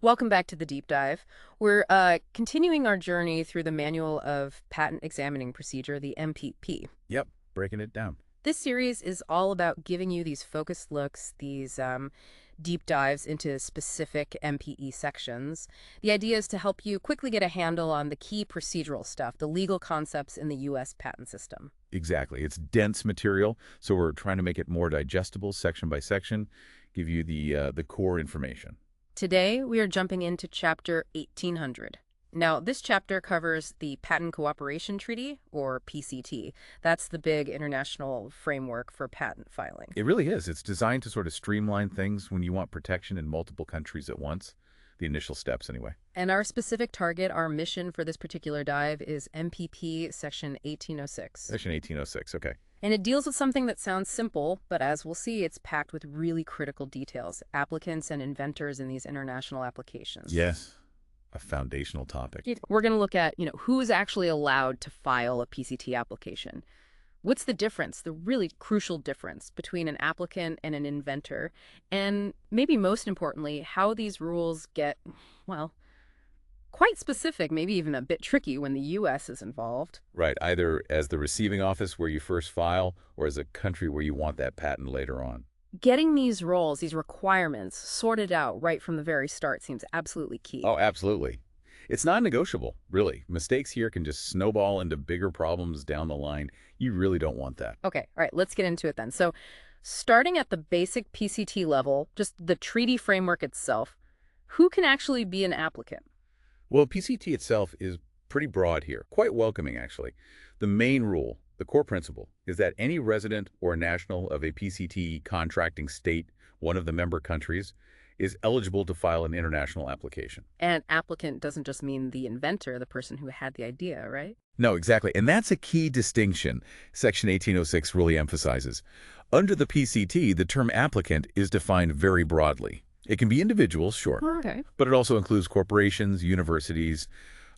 Welcome back to the deep dive. We're continuing our journey through the Manual of Patent Examining Procedure, the MPP. Yep, breaking it down. This series is all about giving you these focused looks, these deep dives into specific MPE sections. The idea is to help you quickly get a handle on the key procedural stuff, the legal concepts in the U.S. patent system. Exactly. It's dense material, so we're trying to make it more digestible section by section, give you the core information. Today, we are jumping into Chapter 1800. Now, this chapter covers the Patent Cooperation Treaty, or PCT. That's the big international framework for patent filing. It really is. It's designed to sort of streamline things when you want protection in multiple countries at once. The initial steps, anyway. And our specific target, our mission for this particular dive is MPP Section 1806. Section 1806, okay. And it deals with something that sounds simple, but as we'll see, it's packed with really critical details, applicants and inventors in these international applications. Yes, a foundational topic. We're going to look at, who is actually allowed to file a PCT application. What's the difference, the really crucial difference between an applicant and an inventor? And maybe most importantly, how these rules get, well, quite specific, maybe even a bit tricky when the U.S. is involved. Right, either as the receiving office where you first file or as a country where you want that patent later on. Getting these roles, these requirements, sorted out right from the very start seems absolutely key. Oh, absolutely. It's non-negotiable, really. Mistakes here can just snowball into bigger problems down the line. You really don't want that. Okay, all right, let's get into it then. So starting at the basic PCT level, just the treaty framework itself, who can actually be an applicant? Well, PCT itself is pretty broad here, quite welcoming, actually. The main rule, the core principle, is that any resident or national of a PCT contracting state, one of the member countries, is eligible to file an international application. And applicant doesn't just mean the inventor, the person who had the idea, right? No, exactly. And that's a key distinction Section 1806 really emphasizes. Under the PCT, the term applicant is defined very broadly. It can be individuals, sure, Okay. but it also includes corporations, universities,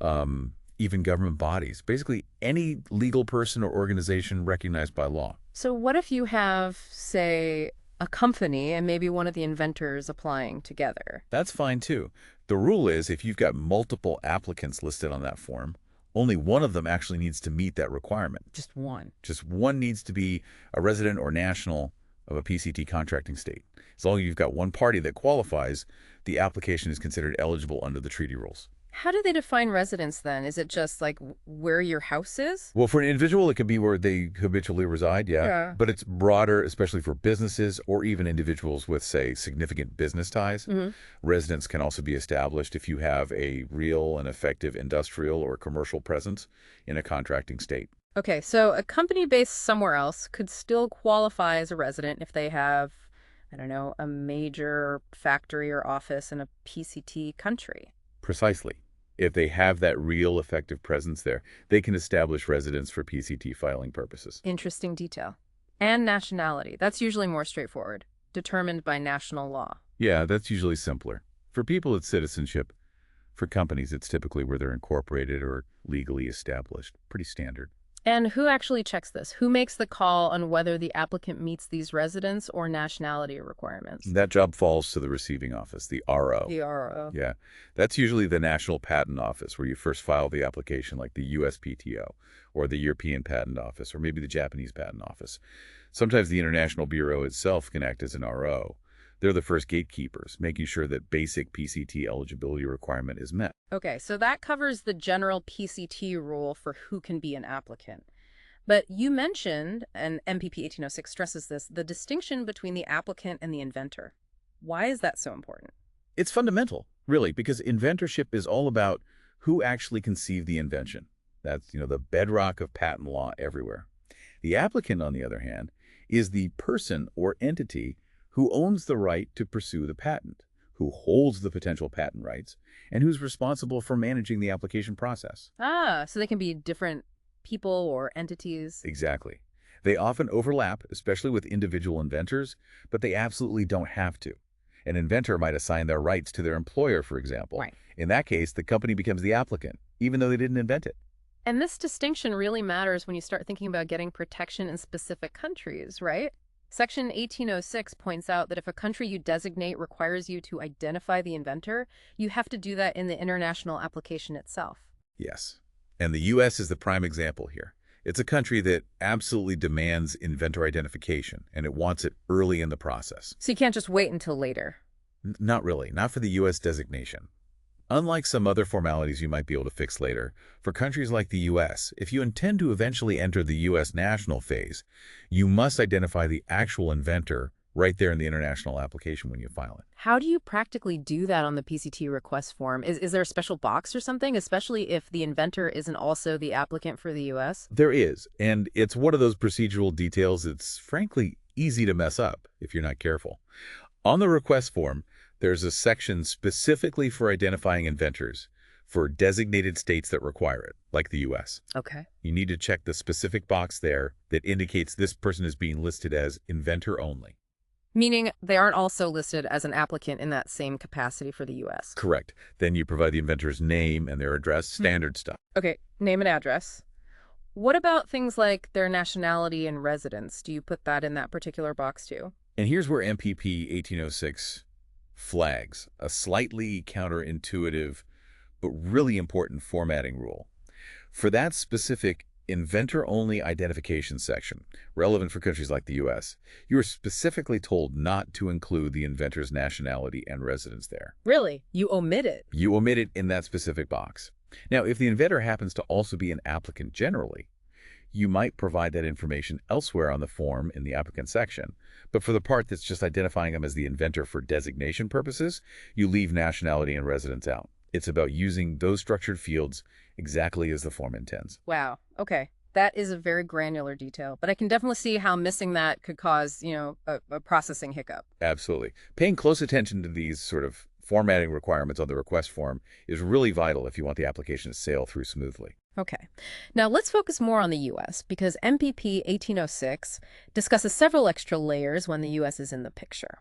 even government bodies, basically any legal person or organization recognized by law. So what if you have, say, a company and maybe one of the inventors applying together? That's fine, too. The rule is if you've got multiple applicants listed on that form, only one of them actually needs to meet that requirement. Just one. Just one needs to be a resident or national of a PCT contracting state. As long as you've got one party that qualifies, the application is considered eligible under the treaty rules. How do they define residence then? Is it just like where your house is? Well, for an individual, it could be where they habitually reside, Yeah. but it's broader, especially for businesses or even individuals with, say, significant business ties. Residence can also be established if you have a real and effective industrial or commercial presence in a contracting state. Okay, so a company based somewhere else could still qualify as a resident if they have, I don't know, a major factory or office in a PCT country. Precisely. If they have that real effective presence there, they can establish residence for PCT filing purposes. Interesting detail. And nationality. That's usually more straightforward, determined by national law. Yeah, that's usually simpler. For people, it's citizenship. For companies, it's typically where they're incorporated or legally established. Pretty standard. And who actually checks this? Who makes the call on whether the applicant meets these residence or nationality requirements? That job falls to the receiving office, the RO. The RO. Yeah, that's usually the National Patent Office where you first file the application, like the USPTO or the European Patent Office or maybe the Japanese Patent Office. Sometimes the International Bureau itself can act as an RO. They're the first gatekeepers, making sure that basic PCT eligibility requirement is met. Okay, so that covers the general PCT rule for who can be an applicant. But you mentioned, and MPP 1806 stresses this, the distinction between the applicant and the inventor. Why is that so important? It's fundamental, really, because inventorship is all about who actually conceived the invention. That's, the bedrock of patent law everywhere. The applicant, on the other hand, is the person or entity who owns the right to pursue the patent, who holds the potential patent rights, and who's responsible for managing the application process. Ah, so they can be different people or entities. Exactly. They often overlap, especially with individual inventors, but they absolutely don't have to. An inventor might assign their rights to their employer, for example. Right. In that case, the company becomes the applicant, even though they didn't invent it. And this distinction really matters when you start thinking about getting protection in specific countries, right? Section 1806 points out that if a country you designate requires you to identify the inventor, you have to do that in the international application itself. Yes. And the U.S. is the prime example here. It's a country that absolutely demands inventor identification, and it wants it early in the process. So you can't just wait until later. Not really, not for the U.S. designation. Unlike some other formalities you might be able to fix later, for countries like the U.S., if you intend to eventually enter the U.S. national phase, you must identify the actual inventor right there in the international application when you file it. How do you practically do that on the PCT request form? Is there a special box or something, especially if the inventor isn't also the applicant for the U.S.? There is, and it's one of those procedural details that's frankly easy to mess up if you're not careful. On the request form, there's a section specifically for identifying inventors for designated states that require it, like the U.S. Okay. You need to check the specific box there that indicates this person is being listed as inventor only. Meaning they aren't also listed as an applicant in that same capacity for the U.S. Correct. Then you provide the inventor's name and their address, standard stuff. Okay, name and address. What about things like their nationality and residence? Do you put that in that particular box too? And here's where MPP 1806 flags a slightly counterintuitive but really important formatting rule. For that specific inventor-only identification section, relevant for countries like the U.S., you are specifically told not to include the inventor's nationality and residence there. Really? You omit it? You omit it in that specific box. Now, if the inventor happens to also be an applicant generally, you might provide that information elsewhere on the form in the applicant section. But for the part that's just identifying them as the inventor for designation purposes, you leave nationality and residence out. It's about using those structured fields exactly as the form intends. Wow. Okay. That is a very granular detail, but I can definitely see how missing that could cause, a processing hiccup. Absolutely. Paying close attention to these sort of formatting requirements on the request form is really vital if you want the application to sail through smoothly. Okay. Now let's focus more on the U.S. because MPP 1806 discusses several extra layers when the U.S. is in the picture.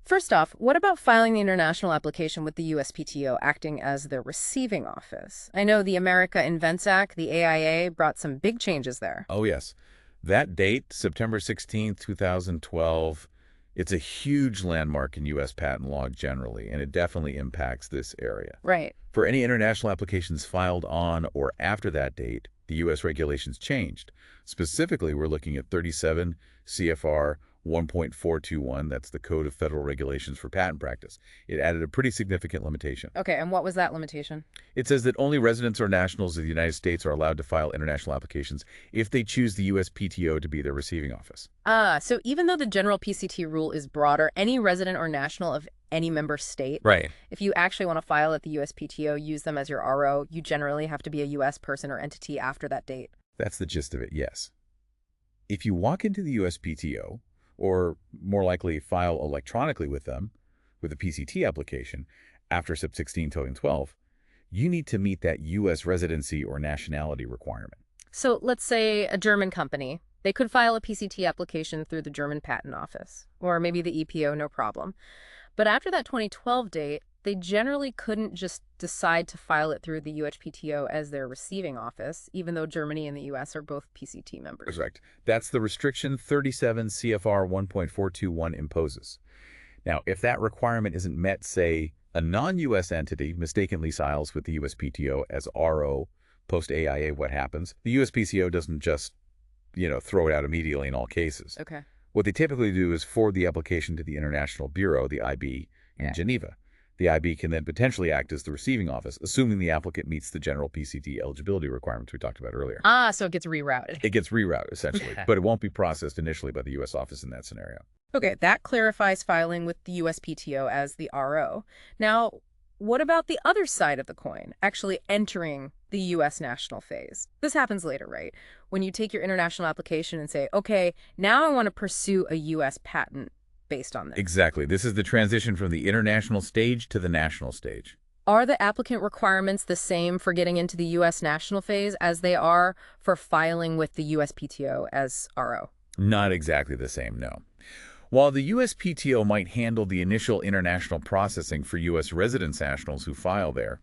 First off, what about filing the international application with the USPTO acting as the receiving office? I know the America Invents Act, the AIA, brought some big changes there. Oh, yes. That date, September 16th, 2012, it's a huge landmark in U.S. patent law generally, and it definitely impacts this area. Right. For any international applications filed on or after that date, the U.S. regulations changed. Specifically, we're looking at 37 CFR 1.421, that's the Code of Federal Regulations for Patent Practice. It added a pretty significant limitation. Okay, and what was that limitation? It says that only residents or nationals of the United States are allowed to file international applications if they choose the USPTO to be their receiving office. So even though the general PCT rule is broader, any resident or national of any member state, Right. if you actually want to file at the USPTO, use them as your RO, you generally have to be a U.S. person or entity after that date. That's the gist of it, yes. If you walk into the USPTO, or more likely file electronically with them, with a PCT application, after Sep 16, 2012, you need to meet that U.S. residency or nationality requirement. So let's say a German company. They could file a PCT application through the German Patent Office, or maybe the EPO, no problem. But after that 2012 date, they generally couldn't just decide to file it through the USPTO as their receiving office, even though Germany and the U.S. are both PCT members. Correct. That's the restriction 37 CFR 1.421 imposes. Now, if that requirement isn't met, say, a non-U.S. entity mistakenly files with the USPTO as RO, post-AIA, what happens? The USPTO doesn't just, throw it out immediately in all cases. Okay. What they typically do is forward the application to the International Bureau, the IB, in Geneva. The IB can then potentially act as the receiving office, assuming the applicant meets the general PCT eligibility requirements we talked about earlier. So it gets rerouted. It gets rerouted, essentially, but it won't be processed initially by the U.S. office in that scenario. Okay, that clarifies filing with the USPTO as the RO. Now, what about the other side of the coin, actually entering the U.S. national phase? This happens later, right? When you take your international application and say, okay, now I want to pursue a U.S. patent based on this. Exactly. This is the transition from the international stage to the national stage. Are the applicant requirements the same for getting into the U.S. national phase as they are for filing with the USPTO as RO? Not exactly the same, no. While the USPTO might handle the initial international processing for U.S. resident nationals who file there,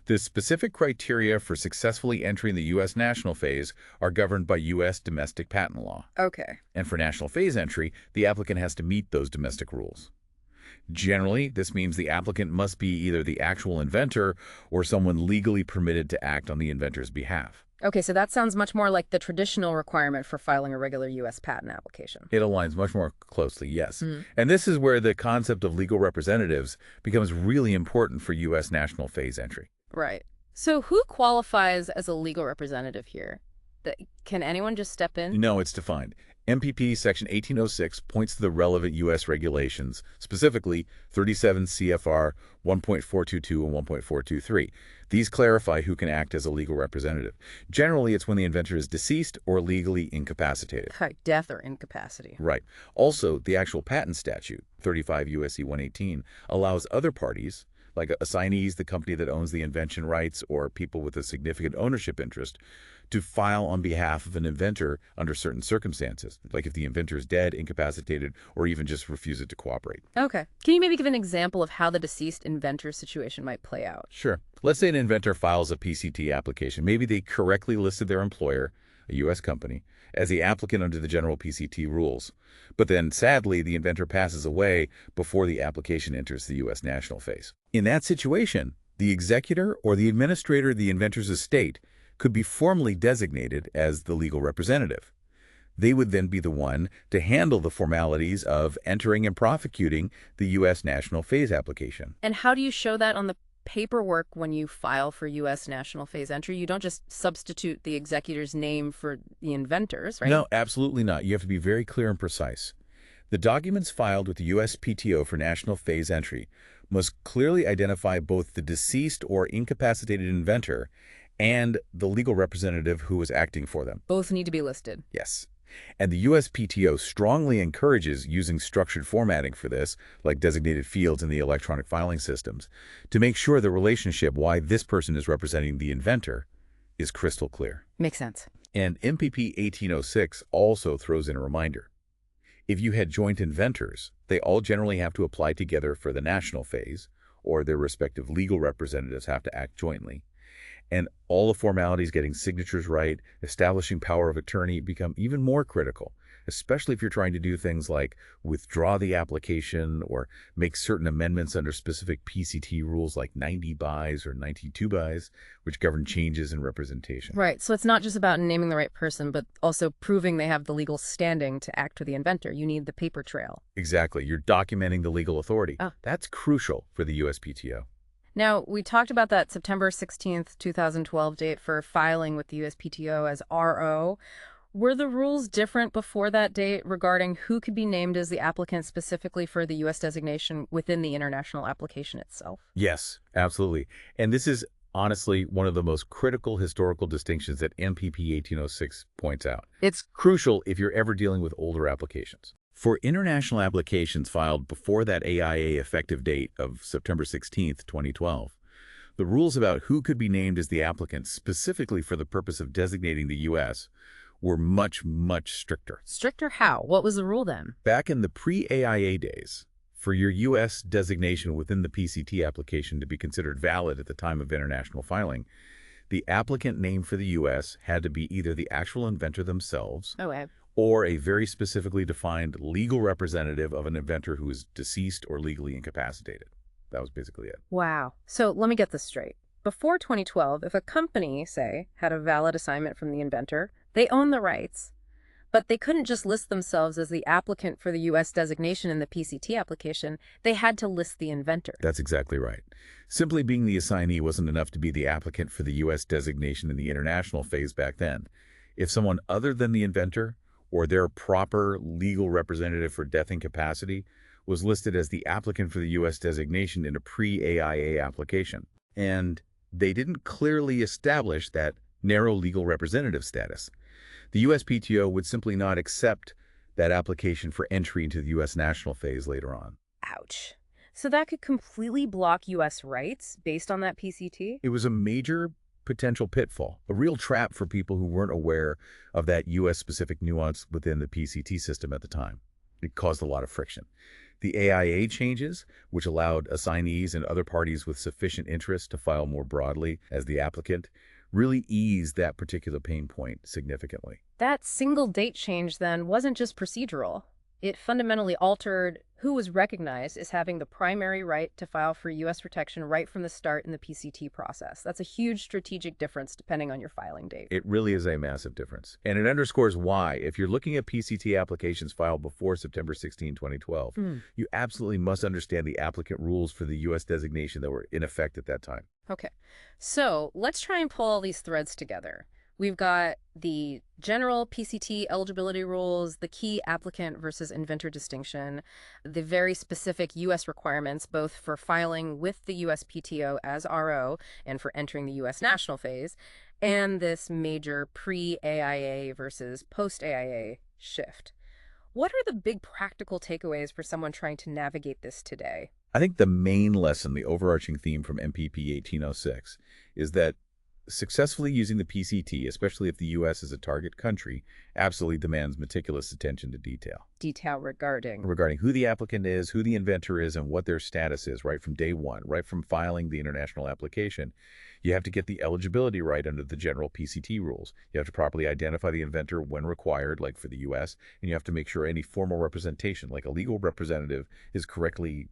The specific criteria for successfully entering the U.S. national phase are governed by U.S. domestic patent law. Okay. And for national phase entry, the applicant has to meet those domestic rules. Generally, this means the applicant must be either the actual inventor or someone legally permitted to act on the inventor's behalf. Okay, so that sounds much more like the traditional requirement for filing a regular U.S. patent application. It aligns much more closely, yes. Mm. And this is where the concept of legal representatives becomes really important for U.S. national phase entry. Right. So who qualifies as a legal representative here? Can anyone just step in? No, it's defined. MPP Section 1806 points to the relevant U.S. regulations, specifically 37 CFR 1.422 and 1.423. These clarify who can act as a legal representative. Generally, it's when the inventor is deceased or legally incapacitated. Like death or incapacity. Right. Also, the actual patent statute, 35 U.S.C. 118, allows other parties, like assignees, the company that owns the invention rights, or people with a significant ownership interest, to file on behalf of an inventor under certain circumstances, like if the inventor is dead, incapacitated, or even just refuses to cooperate. Okay. Can you maybe give an example of how the deceased inventor situation might play out? Sure. Let's say an inventor files a PCT application. Maybe they correctly listed their employer, a U.S. company, as the applicant under the general PCT rules. But then, sadly, the inventor passes away before the application enters the U.S. national phase. In that situation, the executor or the administrator of the inventor's estate could be formally designated as the legal representative. They would then be the one to handle the formalities of entering and prosecuting the U.S. national phase application. And how do you show that on the paperwork when you file for U.S. national phase entry? You don't just substitute the executor's name for the inventor's, right? No, absolutely not. You have to be very clear and precise. The documents filed with the USPTO for national phase entry must clearly identify both the deceased or incapacitated inventor and the legal representative who was acting for them. Both need to be listed. Yes. And the USPTO strongly encourages using structured formatting for this, like designated fields in the electronic filing systems, to make sure the relationship why this person is representing the inventor is crystal clear. Makes sense. And MPP 1806 also throws in a reminder. If you had joint inventors, they all generally have to apply together for the national phase, or their respective legal representatives have to act jointly. And all the formalities, getting signatures right, establishing power of attorney, become even more critical, especially if you're trying to do things like withdraw the application or make certain amendments under specific PCT rules like 90 buys or 92 buys, which govern changes in representation. Right. So it's not just about naming the right person, but also proving they have the legal standing to act for the inventor. You need the paper trail. Exactly. You're documenting the legal authority. Oh. That's crucial for the USPTO. Now, we talked about that September 16th, 2012 date for filing with the USPTO as RO. Were the rules different before that date regarding who could be named as the applicant specifically for the U.S. designation within the international application itself? Yes, absolutely. And this is honestly one of the most critical historical distinctions that MPP 1806 points out. It's crucial if you're ever dealing with older applications. For international applications filed before that AIA effective date of September 16th, 2012, the rules about who could be named as the applicant specifically for the purpose of designating the U.S. were much, much stricter. Stricter how? What was the rule then? Back in the pre-AIA days, for your U.S. designation within the PCT application to be considered valid at the time of international filing, the applicant name for the U.S. had to be either the actual inventor themselves or a very specifically defined legal representative of an inventor who is deceased or legally incapacitated. That was basically it. Wow. So let me get this straight. Before 2012, if a company, say, had a valid assignment from the inventor, they own the rights, but they couldn't just list themselves as the applicant for the U.S. designation in the PCT application. They had to list the inventor. That's exactly right. Simply being the assignee wasn't enough to be the applicant for the U.S. designation in the international phase back then. If someone other than the inventor or their proper legal representative for death incapacity was listed as the applicant for the U.S. designation in a pre-AIA application, and they didn't clearly establish that narrow legal representative status, the USPTO would simply not accept that application for entry into the U.S. national phase later on. Ouch. So that could completely block U.S. rights based on that PCT? It was a major potential pitfall, a real trap for people who weren't aware of that U.S.-specific nuance within the PCT system at the time. It caused a lot of friction. The AIA changes, which allowed assignees and other parties with sufficient interest to file more broadly as the applicant, really eased that particular pain point significantly. That single date change then wasn't just procedural. It fundamentally altered who was recognized as having the primary right to file for U.S. protection right from the start in the PCT process. That's a huge strategic difference depending on your filing date. It really is a massive difference. And it underscores why, if you're looking at PCT applications filed before September 16, 2012, you absolutely must understand the applicant rules for the U.S. designation that were in effect at that time. Okay, so let's try and pull all these threads together. We've got the general PCT eligibility rules, the key applicant versus inventor distinction, the very specific U.S. requirements, both for filing with the U.S. PTO as RO and for entering the U.S. national phase, and this major pre-AIA versus post-AIA shift. What are the big practical takeaways for someone trying to navigate this today? I think the main lesson, the overarching theme from MPP 1806, is that successfully using the PCT, especially if the U.S. is a target country, absolutely demands meticulous attention to detail. Detail regarding Who the applicant is, who the inventor is, and what their status is right from day one, right from filing the international application. You have to get the eligibility right under the general PCT rules. You have to properly identify the inventor when required, like for the U.S., and you have to make sure any formal representation, like a legal representative, is correctly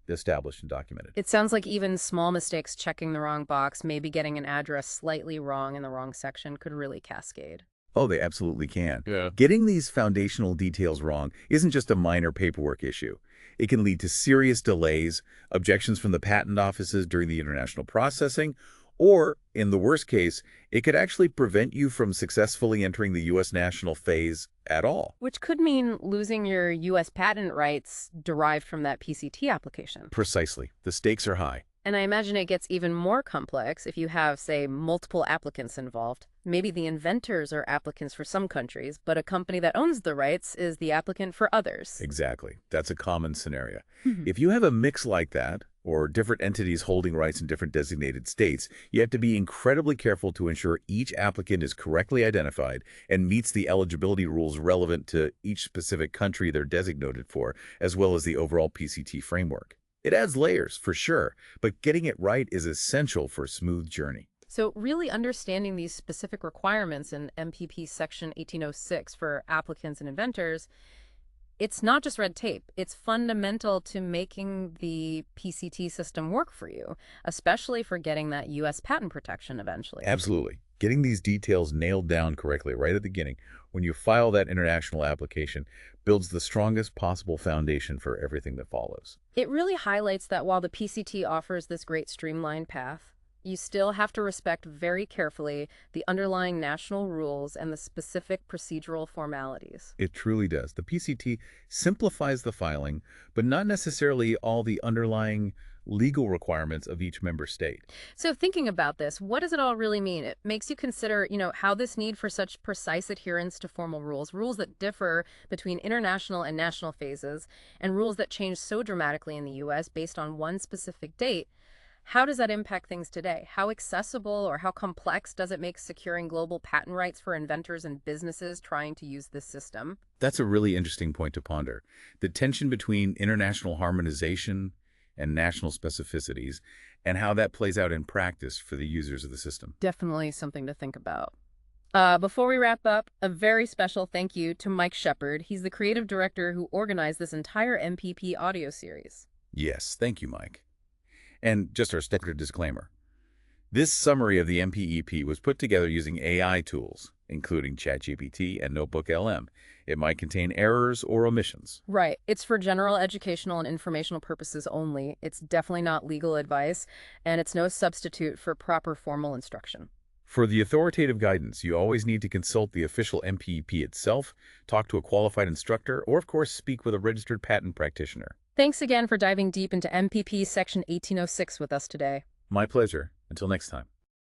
established and documented. It sounds like even small mistakes, checking the wrong box, maybe getting an address slightly wrong in the wrong section, could really cascade. Oh, they absolutely can. Yeah. Getting these foundational details wrong isn't just a minor paperwork issue. It can lead to serious delays, objections from the patent offices during the international processing, or, in the worst case, it could actually prevent you from successfully entering the U.S. national phase at all. Which could mean losing your U.S. patent rights derived from that PCT application. Precisely. The stakes are high. And I imagine it gets even more complex if you have, say, multiple applicants involved. Maybe the inventors are applicants for some countries, but a company that owns the rights is the applicant for others. Exactly. That's a common scenario. If you have a mix like that, or different entities holding rights in different designated states, you have to be incredibly careful to ensure each applicant is correctly identified and meets the eligibility rules relevant to each specific country they're designated for, as well as the overall PCT framework. It adds layers, for sure, but getting it right is essential for a smooth journey. So really understanding these specific requirements in MPP Section 1806 for applicants and inventors, it's not just red tape. It's fundamental to making the PCT system work for you, especially for getting that U.S. patent protection eventually. Absolutely. Getting these details nailed down correctly right at the beginning when you file that international application builds the strongest possible foundation for everything that follows. It really highlights that while the PCT offers this great streamlined path, you still have to respect very carefully the underlying national rules and the specific procedural formalities. It truly does. The PCT simplifies the filing, but not necessarily all the underlying legal requirements of each member state. So thinking about this, what does it all really mean? It makes you consider, how this need for such precise adherence to formal rules that differ between international and national phases, and rules that change so dramatically in the U.S. based on one specific date. How does that impact things today? How accessible or how complex does it make securing global patent rights for inventors and businesses trying to use this system? That's a really interesting point to ponder. The tension between international harmonization and national specificities, and how that plays out in practice for the users of the system. Definitely something to think about. Before we wrap up, a very special thank you to Mike Shepard. He's the creative director who organized this entire MPP audio series. Yes, thank you, Mike. And just our standard disclaimer. This summary of the MPEP was put together using AI tools, including ChatGPT and NotebookLM. It might contain errors or omissions. Right. It's for general educational and informational purposes only. It's definitely not legal advice, and it's no substitute for proper formal instruction. For the authoritative guidance, you always need to consult the official MPEP itself, talk to a qualified instructor, or of course speak with a registered patent practitioner. Thanks again for diving deep into MPP Section 1806 with us today. My pleasure. Until next time.